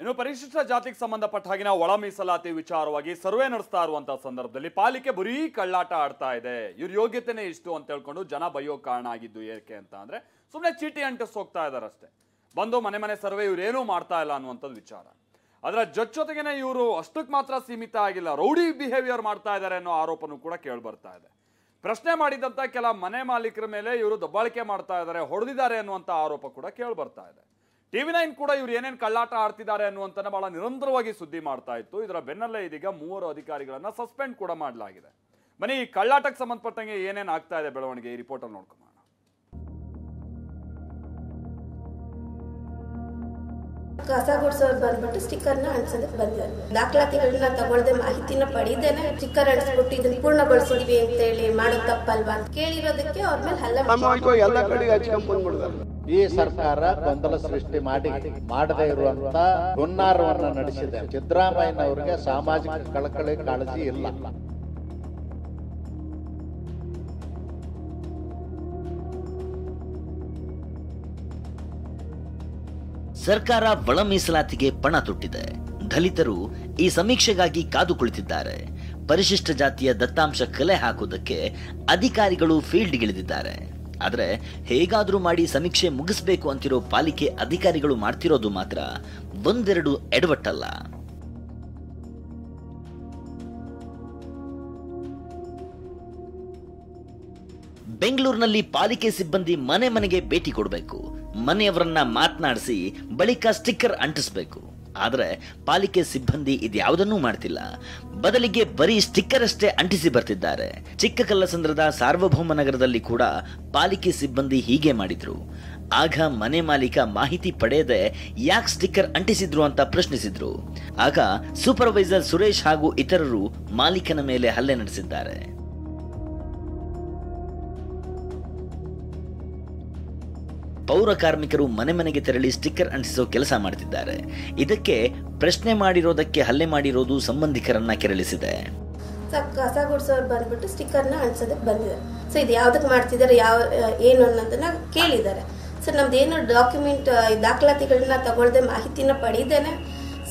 ಇನ್ನು ಪರಿಶಿಷ್ಟ ಜಾತಿಗೆ ಸಂಬಂಧಪಟ್ಟ ಹಾಗಿನ ಒಳ ಮೀಸಲಾತಿ ವಿಚಾರವಾಗಿ ಸರ್ವೆ ನಡೆಸ್ತಾ ಇರುವಂತಹ ಸಂದರ್ಭದಲ್ಲಿ ಪಾಲಿಕೆ ಬರೀ ಕಳ್ಳಾಟ ಆಡ್ತಾ ಇದೆ, ಇವ್ರ ಯೋಗ್ಯತೆನೇ ಇಷ್ಟು ಅಂತ ಹೇಳ್ಕೊಂಡು ಜನ ಬೈಯೋ ಕಾರಣ ಆಗಿದ್ದು ಏಕೆ ಅಂತ ಅಂದ್ರೆ ಸುಮ್ಮನೆ ಚೀಟಿ ಅಂಟಿಸ್ ಹೋಗ್ತಾ ಇದಾರೆ ಅಷ್ಟೇ. ಬಂದು ಮನೆ ಮನೆ ಸರ್ವೆ ಇವ್ರೇನೂ ಮಾಡ್ತಾ ಇಲ್ಲ ಅನ್ನುವಂಥದ್ದು ವಿಚಾರ. ಅದರ ಜೊತೆಗೇನೆ ಇವರು ಅಷ್ಟಕ್ಕೆ ಮಾತ್ರ ಸೀಮಿತ ಆಗಿಲ್ಲ, ರೌಡಿ ಬಿಹೇವಿಯರ್ ಮಾಡ್ತಾ ಇದ್ದಾರೆ ಅನ್ನೋ ಆರೋಪನೂ ಕೂಡ ಕೇಳಿ ಬರ್ತಾ ಇದೆ. ಪ್ರಶ್ನೆ ಮಾಡಿದಂತ ಕೆಲ ಮನೆ ಮಾಲೀಕರ ಮೇಲೆ ಇವರು ದಬ್ಬಾಳಿಕೆ ಮಾಡ್ತಾ ಇದ್ದಾರೆ, ಹೊಡೆದಿದ್ದಾರೆ ಅನ್ನುವಂಥ ಆರೋಪ ಕೂಡ ಕೇಳಿ ಬರ್ತಾ ಇದೆ. TV9 ಕೂಡ ಇವ್ರು ಏನೇನು ಕಳ್ಳಾಟ ಆಡ್ತಿದ್ದಾರೆ ಅನ್ನುವಂಥನ್ನ ಬಹಳ ನಿರಂತರವಾಗಿ ಸುದ್ದಿ ಮಾಡ್ತಾ ಇತ್ತು. ಇದರ ಬೆನ್ನಲ್ಲೇ ಇದೀಗ 3 ಅಧಿಕಾರಿಗಳನ್ನ ಸಸ್ಪೆಂಡ್ ಕೂಡ ಮಾಡಲಾಗಿದೆ. ಬನ್ನಿ ಈ ಕಳ್ಳಾಟಕ್ಕೆ ಸಂಬಂಧಪಟ್ಟಂಗೆ ಏನೇನು ಆಗ್ತಾ ಇದೆ ಬೆಳವಣಿಗೆ ಈ ರಿಪೋರ್ಟ್ ಅಲ್ಲಿ ನೋಡ್ಕೊಳ್ಳೋಣ. ಕಸ ಗುಡಿಸೋರು ಬಂದ್ಬಿಟ್ಟು ಸ್ಟಿಕ್ಕರ್ನ ಅಂಟಿಸೋದಕ್ಕೆ ಬಂದಿದ್ದಾರೆ. ದಾಖಲಾತಿಗಳನ್ನ ತಗೊಳ್ದೆ ಮಾಹಿತಿನ ಪಡೆದೇನೆ ಸ್ಟಿಕ್ಕರ್ ಅಂಟಿಸ್ಬಿಟ್ಟು ಇದನ್ನ ಪೂರ್ಣಗೊಳಿಸಿದ್ವಿ ಅಂತ ಹೇಳಿ ಮಾಡೋದು ತಪ್ಪಲ್ವಾ ಅಂತ ಕೇಳಿರೋದಕ್ಕೆ ಅವ್ರ ಮೇಲೆ ಹಲ್ಲೆ. ಈ ಸರ್ಕಾರ ಗೊಂದಲ ಸೃಷ್ಟಿ ಮಾಡದೇ ಇರುವಂತ ಹುನ್ನಾರವನ್ನ ನಡೆಸಿದೆ. ಸಿದ್ದರಾಮಯ್ಯನವರಿಗೆ ಸಾಮಾಜಿಕ ಕಳಕಳಿ ಕಾಳಜಿ ಇಲ್ಲ. ಸರ್ಕಾರ ಒಳ ಮೀಸಲಾತಿಗೆ ಪಣ ತೊಟ್ಟಿದೆ. ದಲಿತರು ಈ ಸಮೀಕ್ಷೆಗಾಗಿ ಕಾದು ಕುಳಿತಿದ್ದಾರೆ. ಪರಿಶಿಷ್ಟ ಜಾತಿಯ ದತ್ತಾಂಶ ಕಲೆ ಹಾಕುವುದಕ್ಕೆ ಅಧಿಕಾರಿಗಳು ಫೀಲ್ಡ್ಗಿಳಿದಿದ್ದಾರೆ. ಆದರೆ ಹೇಗಾದ್ರೂ ಮಾಡಿ ಸಮೀಕ್ಷೆ ಮುಗಿಸಬೇಕು ಅಂತಿರೋ ಪಾಲಿಕೆ ಅಧಿಕಾರಿಗಳು ಮಾಡ್ತಿರೋದು ಮಾತ್ರ ಒಂದೆರಡು ಎಡವಟ್ಟಲ್ಲ. ಬೆಂಗಳೂರಿನಲ್ಲಿ ಪಾಲಿಕೆ ಸಿಬ್ಬಂದಿ ಮನೆ ಮನೆಗೆ ಭೇಟಿ ಕೊಡಬೇಕು, ಮನೆಯವರನ್ನ ಮಾತನಾಡಿಸಿ ಬಳಿಕ ಸ್ಟಿಕ್ಕರ್ ಅಂಟಿಸಬೇಕು. ಆದರೆ ಪಾಲಿಕೆ ಸಿಬ್ಬಂದಿ ಇದ್ಯಾವುದನ್ನೂ ಮಾಡ್ತಿಲ್ಲ, ಬದಲಿಗೆ ಬರೀ ಸ್ಟಿಕ್ಕರ್ ಅಷ್ಟೇ ಅಂಟಿಸಿ ಬರ್ತಿದ್ದಾರೆ. ಚಿಕ್ಕಕಲ್ಲಸಂದ್ರದ ಸಾರ್ವಭೌಮ ನಗರದಲ್ಲಿ ಕೂಡ ಪಾಲಿಕೆ ಸಿಬ್ಬಂದಿ ಹೀಗೆ ಮಾಡಿದ್ರು. ಆಗ ಮನೆ ಮಾಲೀಕ ಮಾಹಿತಿ ಪಡೆಯದೆ ಯಾಕೆ ಸ್ಟಿಕ್ಕರ್ ಅಂಟಿಸಿದ್ರು ಅಂತ ಪ್ರಶ್ನಿಸಿದ್ರು. ಆಗ ಸೂಪರ್ವೈಸರ್ ಸುರೇಶ್ ಹಾಗೂ ಇತರರು ಮಾಲೀಕನ ಮೇಲೆ ಹಲ್ಲೆ ನಡೆಸಿದ್ದಾರೆ. ಪೌರ ಕಾರ್ಮಿಕರು ಮನೆ ಮನೆಗೆ ತೆರಳಿ ಸ್ಟಿಕ್ಕರ್ ಅಂಟಿಸೋ ಕೆಲಸ ಮಾಡ್ತಿದ್ದಾರೆ. ಇದಕ್ಕೆ ಪ್ರಶ್ನೆ ಮಾಡಿರೋದಕ್ಕೆ ಹಲ್ಲೆ ಮಾಡಿರೋದು ಸಂಬಂಧಿಕರನ್ನ ಕೆರಳಿಸಿದೆ. ಕಸ ಗುಡಿಸೋರು ಬಂದ್ಬಿಟ್ಟು ಸ್ಟಿಕ್ಕರ್ನ ಅಂಟಿಸೋದಕ್ಕೆ ಬಂದಿದ್ದಾರೆ. ಸೊ ಇದು ಯಾವ್ದಕ್ಕೆ ಮಾಡ್ತಿದ್ದಾರೆ, ಏನು ಅನ್ನೋದನ್ನ ಕೇಳಿದ್ದಾರೆ. ಸೊ ನಮ್ದೇನು ಡಾಕ್ಯುಮೆಂಟ್ ದಾಖಲಾತಿಗಳನ್ನ ತಗೊಳ್ದೆ ಮಾಹಿತಿನ ಪಡೆದೇನೆ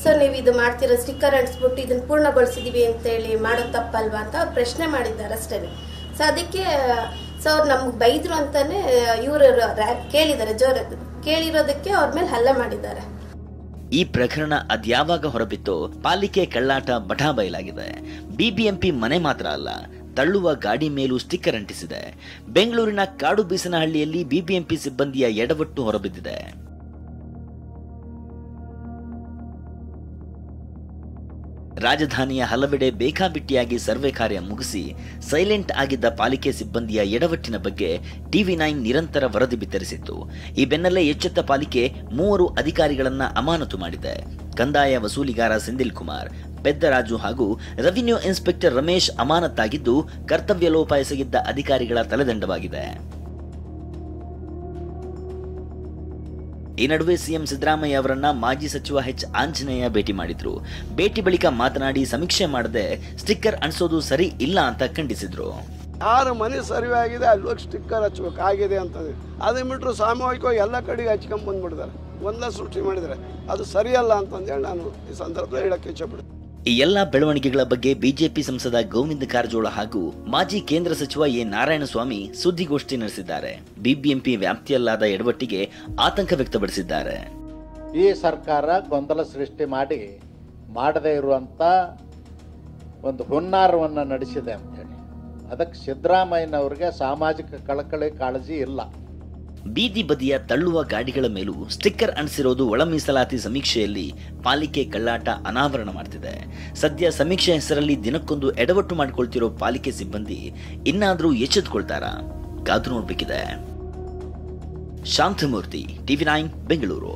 ಸೊ ನೀವು ಇದು ಮಾಡ್ತಿರೋ ಸ್ಟಿಕ್ಕರ್ ಅಂಟಿಸ್ಬಿಟ್ಟು ಇದನ್ನ ಪೂರ್ಣಗೊಳಿಸಿದೀವಿ ಅಂತ ಹೇಳಿ ಮಾಡೋದು ತಪ್ಪಲ್ವಾ ಅಂತ ಅವ್ರು ಪ್ರಶ್ನೆ ಮಾಡಿದ್ದಾರೆ ಅಷ್ಟೇ. ಸೊ ಅದಕ್ಕೆ ಸೊ ಅವ್ರು ನಮ್ಗೆ ಬೈದ್ರು ಅಂತಾನೆ ಇವರು ಕೇಳಿದ್ದಾರೆ, ಜೋರ ಕೇಳಿರೋದಕ್ಕೆ ಅವ್ರ ಮೇಲೆ ಹಲ್ಲೆ ಮಾಡಿದ್ದಾರೆ. ಈ ಪ್ರಕರಣ ಅದ್ಯಾವಾಗ ಹೊರಬಿತ್ತೋ ಪಾಲಿಕೆ ಕಳ್ಳಾಟ ಬಟಾ ಬಯಲಾಗಿದೆ. ಬಿಬಿಎಂಪಿ ಮನೆ ಮಾತ್ರ ಅಲ್ಲ, ತಳ್ಳುವ ಗಾಡಿ ಮೇಲೂ ಸ್ಟಿಕ್ಕರ್ ಅಂಟಿಸಿದೆ. ಬೆಂಗಳೂರಿನ ಕಾಡು ಬೀಸನಹಳ್ಳಿಯಲ್ಲಿ ಬಿಬಿಎಂಪಿ ಸಿಬ್ಬಂದಿಯ ಎಡವಟ್ಟು ಹೊರಬಿದ್ದಿದೆ. ರಾಜಧಾನಿಯ ಹಲವೆಡೆ ಬೇಕಾಬಿಟ್ಟಿಯಾಗಿ ಸರ್ವೆ ಕಾರ್ಯ ಮುಗಿಸಿ ಸೈಲೆಂಟ್ ಆಗಿದ್ದ ಪಾಲಿಕೆ ಸಿಬ್ಬಂದಿಯ ಎಡವಟ್ಟಿನ ಬಗ್ಗೆ TV9 ನಿರಂತರ ವರದಿ ಬಿತ್ತರಿಸಿತ್ತು. ಈ ಬೆನ್ನಲ್ಲೇ ಎಚ್ಚೆತ್ತ ಪಾಲಿಕೆ 3 ಅಧಿಕಾರಿಗಳನ್ನ ಅಮಾನತು ಮಾಡಿದೆ. ಕಂದಾಯ ವಸೂಲಿಗಾರ ಸೆಂದಿಲ್ ಕುಮಾರ್, ಪೆದ್ದರಾಜು ಹಾಗೂ ರೆವಿನ್ಯೂ ಇನ್ಸ್ಪೆಕ್ಟರ್ ರಮೇಶ್ ಅಮಾನತ್ತಾಗಿದ್ದು ಕರ್ತವ್ಯ ಲೋಪ ಎಸಗಿದ್ದ ಅಧಿಕಾರಿಗಳ ತಲೆದಂಡವಾಗಿದೆ. ಈ ನಡುವೆ ಸಿಎಂ ಸಿದ್ದರಾಮಯ್ಯ ಅವರನ್ನ ಮಾಜಿ ಸಚಿವ ಎಚ್ ಆಂಜನೇಯ ಭೇಟಿ ಮಾಡಿದ್ರು. ಭೇಟಿ ಬಳಿಕ ಮಾತನಾಡಿ ಸಮೀಕ್ಷೆ ಮಾಡದೆ ಸ್ಟಿಕ್ಕರ್ ಅಂಟಿಸೋದು ಸರಿ ಇಲ್ಲ ಅಂತ ಖಂಡಿಸಿದ್ರು. ಯಾರು ಮನೆ ಸರ್ವೆ ಆಗಿದೆ ಅಲ್ಲಿ ಸ್ಟಿಕ್ಕರ್ ಹಚ್ಬೇಕು ಆಗಿದೆ ಅಂತಂದ್ರೆ ಅದನ್ನ ಬಿಟ್ಟರು ಸಾಮೂಹಿಕವಾಗಿ ಎಲ್ಲ ಕಡೆಗೆ ಹಚ್ಕೊಂಡ್ ಬಂದ್ಬಿಡ್ತಾರೆ, ಒಂದ ಸೃಷ್ಟಿ ಮಾಡಿದರೆ ಅದು ಸರಿಯಲ್ಲ ಅಂತಂದೇಳಿ ನಾನು ಈ ಸಂದರ್ಭದಲ್ಲಿ ಹೇಳಕ್ಕೆ ಇಚ್ಛೆಪಡ್ತೀನಿ. ಈ ಎಲ್ಲ ಬೆಳವಣಿಗೆಗಳ ಬಗ್ಗೆ ಬಿಜೆಪಿ ಸಂಸದ ಗೋವಿಂದ ಕಾರಜೋಳ ಹಾಗೂ ಮಾಜಿ ಕೇಂದ್ರ ಸಚಿವ ಎ ನಾರಾಯಣಸ್ವಾಮಿ ಸುದ್ದಿಗೋಷ್ಠಿ ನಡೆಸಿದ್ದಾರೆ. ಬಿಬಿಎಂಪಿ ವ್ಯಾಪ್ತಿಯಲ್ಲಾದ ಎಡವಟ್ಟಿಗೆ ಆತಂಕ ವ್ಯಕ್ತಪಡಿಸಿದ್ದಾರೆ. ಈ ಸರ್ಕಾರ ಗೊಂದಲ ಸೃಷ್ಟಿ ಮಾಡದೇ ಇರುವಂತ ಒಂದು ಹುನ್ನಾರವನ್ನ ನಡೆಸಿದೆ ಅಂತ ಹೇಳಿ ಅದಕ್ಕೆ ಸಿದ್ದರಾಮಯ್ಯನವರಿಗೆ ಸಾಮಾಜಿಕ ಕಳಕಳಿ ಕಾಳಜಿ ಇಲ್ಲ. ಬೀದಿ ಬದಿಯ ತಳ್ಳುವ ಗಾಡಿಗಳ ಮೇಲೂ ಸ್ಟಿಕ್ಕರ್ ಅಂಟಿಸಿರೋದು ಒಳ ಮೀಸಲಾತಿ ಸಮೀಕ್ಷೆಯಲ್ಲಿ ಪಾಲಿಕೆ ಕಳ್ಳಾಟ ಅನಾವರಣ ಮಾಡ್ತಿದೆ. ಸದ್ಯ ಸಮೀಕ್ಷೆ ಹೆಸರಲ್ಲಿ ದಿನಕ್ಕೊಂದು ಎಡವಟ್ಟು ಮಾಡಿಕೊಳ್ತಿರೋ ಪಾಲಿಕೆ ಸಿಬ್ಬಂದಿ ಇನ್ನಾದ್ರೂ ಎಚ್ಚೆತ್ತುಕೊಳ್ತಾರಾ? ಕಾದು ನೋಡ್ಬೇಕಿದೆ. ಶಾಂತಮೂರ್ತಿ, TV9 ಬೆಂಗಳೂರು.